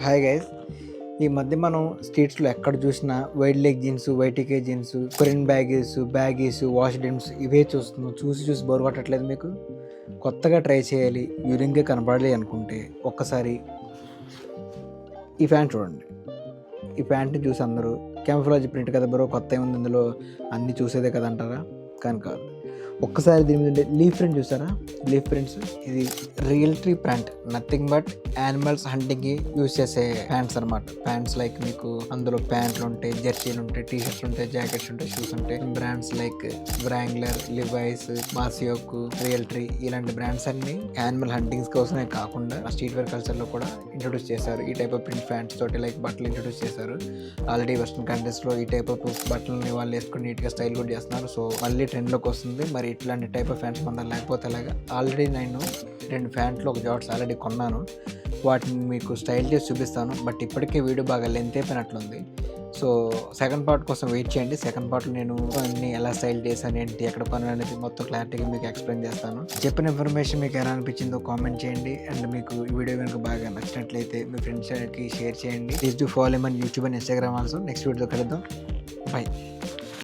Hi guys. ఈ మధ్య మనం స్ట్రీట్స్లో ఎక్కడ చూసినా wide leg jeans, Y2K jeans, Korean baggies, wash denims ఇవే చూస్తున్నాం. చూసి బోర్ కొట్టట్లేదు మీకు? కొత్తగా ట్రై చేయాలి, యూనిక్గా కనపడాలి అనుకుంటే ఒక్కసారి ఈ ప్యాంట్ చూడండి. ఈ ప్యాంట్ని చూసి అందరూ క్యామఫ్లాజ్ ప్రింట్ కదా బ్రో, కొత్త ఏముంది ఇందులో, అన్నీ చూసేదే కదా అంటారా? కానీ కాదు. ఒక్కసారి దీని మీద లీఫ్ ప్రింట్ చూసారా? లీఫ్ ప్రింట్స్, ఇది Realtree pant, nothing but animals హంటింగ్కి యూజ్ చేసే ప్యాంట్స్ అనమాట. ప్యాంట్స్ లైక్ మీకు అందులో ప్యాంట్లు ఉంటాయి, జెర్సీలు ఉంటాయి, టీ షర్ట్స్ ఉంటాయి, జాకెట్స్ ఉంటాయి, షూస్ ఉంటాయి. Brands like Wrangler, Levi's, Mossy Oak, Realtree ఇలాంటి బ్రాండ్స్ అన్ని యానిమల్ హంటింగ్స్ కోసమే కాకుండా స్ట్రీట్ వేర్ కల్చర్లో కూడా ఇంట్రొడ్యూస్ చేశారు. ఈ టైప్ ఆఫ్ ప్రింట్ ప్యాంట్స్ తోటి లైక్ బట్టలు ఇంట్రొడ్యూస్ చేశారు. ఆల్రెడీ వెస్ట్రన్ కంట్రీస్లో ఈ టైప్ ఆఫ్ బట్టలని వాళ్ళు వేసుకుని నీట్గా స్టైల్ కూడా చేస్తున్నారు. సో మళ్ళీ ట్రెండ్లోకి వస్తుంది. మరి ఇట్లాంటి టైప్ ఆఫ్ ప్యాంట్స్ మన లేకపోతే అలాగా. ఆల్రెడీ నేను 2 ప్యాంట్లు, ఒక జాట్స్ ఆల్రెడీ కొన్నాను. వాటిని మీకు స్టైల్ చేసి చూపిస్తాను. బట్ ఇప్పటికే వీడియో బాగా లెంత్ అయిపోయినట్లుంది. సో సెకండ్ పార్ట్ కోసం వెయిట్ చేయండి. సెకండ్ పార్ట్లో నేను అన్ని ఎలా స్టైల్ చేశాను, ఏంటి, ఎక్కడ కొన్నాను అనేది మొత్తం క్లారిటీగా మీకు ఎక్స్ప్లెయిన్ చేస్తాను. చెప్పిన ఇన్ఫర్మేషన్ మీకు ఎలా అనిపించిందో కామెంట్ చేయండి. అండ్ మీకు ఈ వీడియో కనుక బాగా నచ్చినట్లయితే మీ ఫ్రెండ్స్కి షేర్ చేయండి. Please do follow my YouTube and Instagram also. Next video కలుద్దాం. బై.